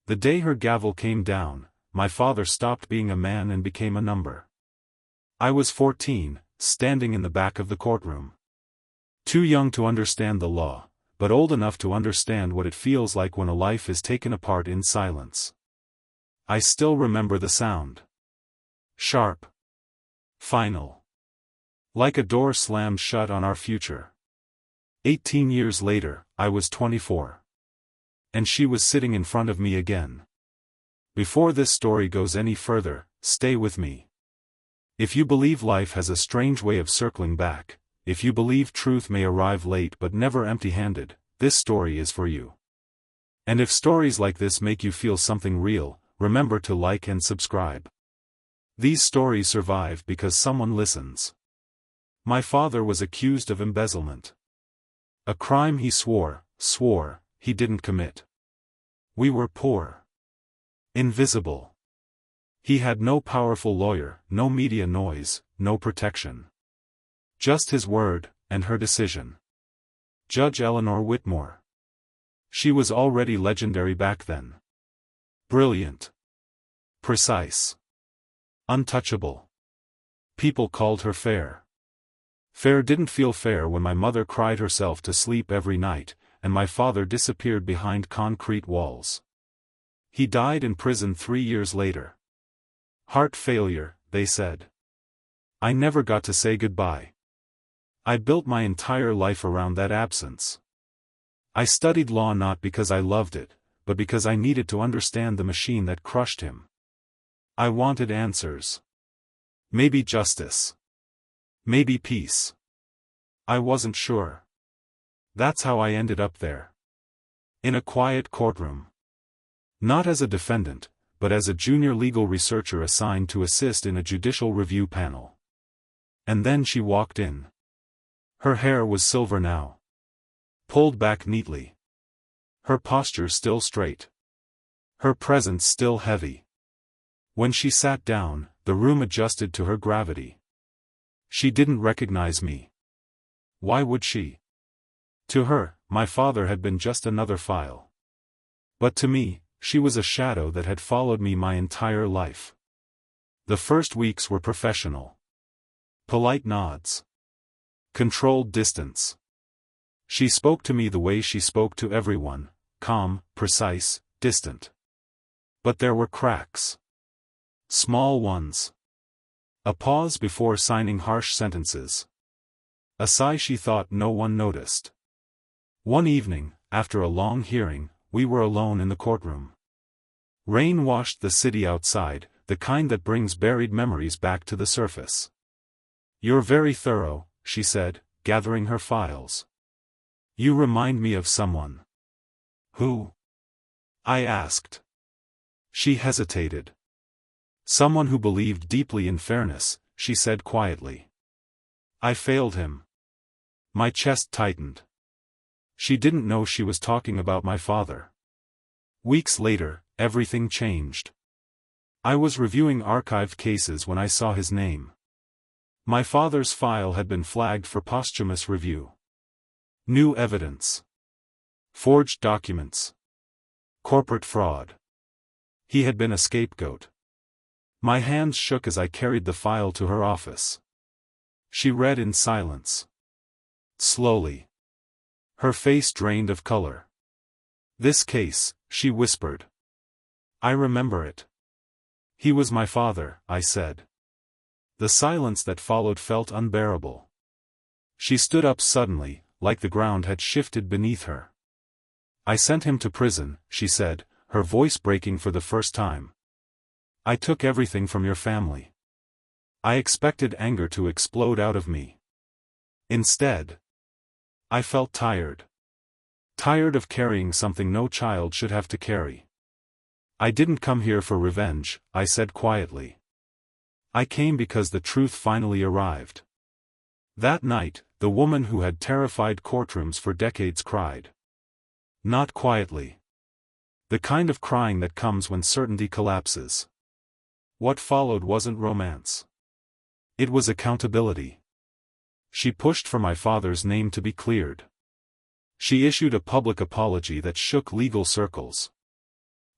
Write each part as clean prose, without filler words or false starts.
The day her gavel came down, my father stopped being a man and became a number. I was 14, standing in the back of the courtroom. Too young to understand the law, but old enough to understand what it feels like when a life is taken apart in silence. I still remember the sound. Sharp. Final. Like a door slammed shut on our future. 18 years later, I was 24. And she was sitting in front of me again. Before this story goes any further, stay with me. If you believe life has a strange way of circling back, if you believe truth may arrive late but never empty-handed, this story is for you. And if stories like this make you feel something real, remember to like and subscribe. These stories survive because someone listens. My father was accused of embezzlement. A crime he swore he didn't commit. We were poor. Invisible. He had no powerful lawyer, no media noise, no protection. Just his word, and her decision. Judge Eleanor Whitmore. She was already legendary back then. Brilliant. Precise. Untouchable. People called her fair. Fair didn't feel fair when my mother cried herself to sleep every night, and my father disappeared behind concrete walls. He died in prison 3 years later. Heart failure, they said. I never got to say goodbye. I built my entire life around that absence. I studied law not because I loved it, but because I needed to understand the machine that crushed him. I wanted answers. Maybe justice. Maybe peace. I wasn't sure. That's how I ended up there. In a quiet courtroom. Not as a defendant, but as a junior legal researcher assigned to assist in a judicial review panel. And then she walked in. Her hair was silver now. Pulled back neatly. Her posture still straight. Her presence still heavy. When she sat down, the room adjusted to her gravity. She didn't recognize me. Why would she? To her, my father had been just another file. But to me, she was a shadow that had followed me my entire life. The first weeks were professional. Polite nods. Controlled distance. She spoke to me the way she spoke to everyone, calm, precise, distant. But there were cracks. Small ones. A pause before signing harsh sentences. A sigh she thought no one noticed. One evening, after a long hearing, we were alone in the courtroom. Rain washed the city outside, the kind that brings buried memories back to the surface. "You're very thorough," she said, gathering her files. "You remind me of someone." "Who?" I asked. She hesitated. "Someone who believed deeply in fairness," she said quietly. "I failed him." My chest tightened. She didn't know she was talking about my father. Weeks later, everything changed. I was reviewing archived cases when I saw his name. My father's file had been flagged for posthumous review. New evidence. Forged documents. Corporate fraud. He had been a scapegoat. My hands shook as I carried the file to her office. She read in silence. Slowly. Her face drained of color. "This case," she whispered. "I remember it. He was my father," I said. The silence that followed felt unbearable. She stood up suddenly, like the ground had shifted beneath her. "I sent him to prison," she said, her voice breaking for the first time. "I took everything from your family." I expected anger to explode out of me. Instead, I felt tired. Tired of carrying something no child should have to carry. "I didn't come here for revenge," I said quietly. "I came because the truth finally arrived." That night, the woman who had terrified courtrooms for decades cried. Not quietly. The kind of crying that comes when certainty collapses. What followed wasn't romance. It was accountability. She pushed for my father's name to be cleared. She issued a public apology that shook legal circles.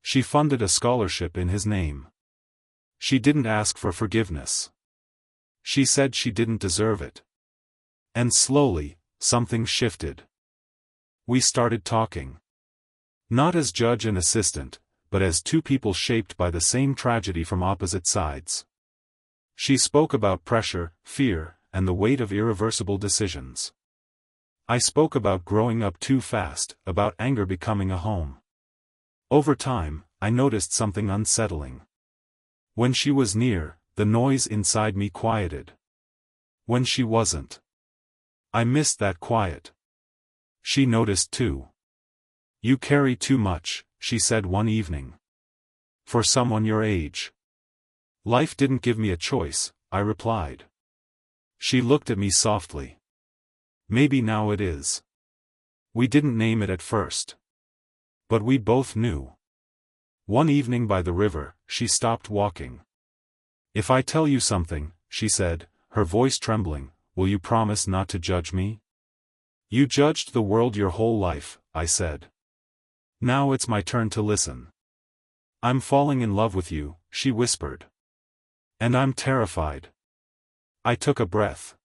She funded a scholarship in his name. She didn't ask for forgiveness. She said she didn't deserve it. And slowly, something shifted. We started talking. Not as judge and assistant, but as two people shaped by the same tragedy from opposite sides. She spoke about pressure, fear, and the weight of irreversible decisions. I spoke about growing up too fast, about anger becoming a home. Over time, I noticed something unsettling. When she was near, the noise inside me quieted. When she wasn't, I missed that quiet. She noticed too. "You carry too much," she said one evening. "For someone your age." "Life didn't give me a choice," I replied. She looked at me softly. "Maybe now it is." We didn't name it at first. But we both knew. One evening by the river, she stopped walking. "If I tell you something," she said, her voice trembling, "will you promise not to judge me?" "You judged the world your whole life," I said. "Now it's my turn to listen." "I'm falling in love with you," she whispered. "And I'm terrified." I took a breath.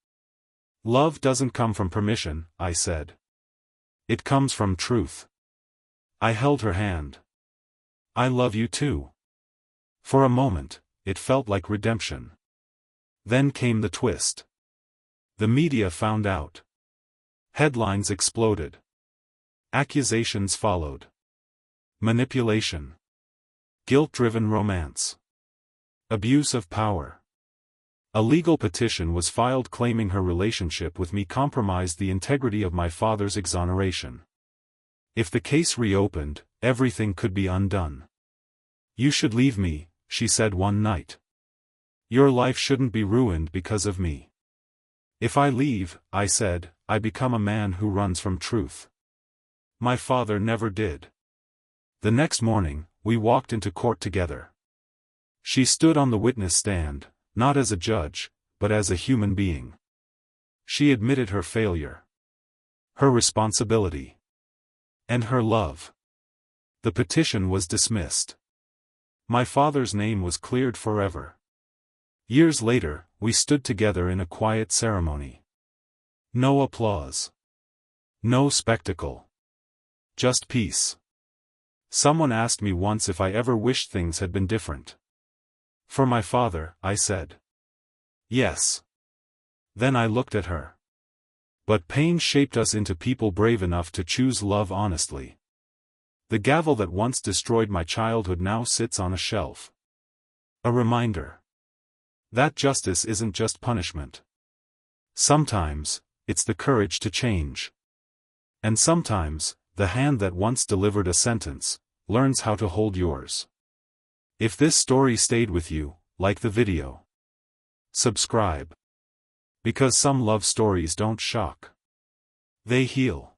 "Love doesn't come from permission," I said. "It comes from truth." I held her hand. "I love you too." For a moment, it felt like redemption. Then came the twist. The media found out. Headlines exploded. Accusations followed. Manipulation. Guilt-driven romance. Abuse of power. A legal petition was filed claiming her relationship with me compromised the integrity of my father's exoneration. If the case reopened, everything could be undone. "You should leave me," she said one night. "Your life shouldn't be ruined because of me." "If I leave," I said, "I become a man who runs from truth." My father never did. The next morning, we walked into court together. She stood on the witness stand, not as a judge, but as a human being. She admitted her failure, her responsibility, and her love. The petition was dismissed. My father's name was cleared forever. Years later, we stood together in a quiet ceremony. No applause. No spectacle. Just peace. Someone asked me once if I ever wished things had been different. For my father, I said. Yes. Then I looked at her. But pain shaped us into people brave enough to choose love honestly. The gavel that once destroyed my childhood now sits on a shelf. A reminder that justice isn't just punishment. Sometimes, it's the courage to change. And sometimes, the hand that once delivered a sentence, learns how to hold yours. If this story stayed with you, like the video. Subscribe. Because some love stories don't shock. They heal.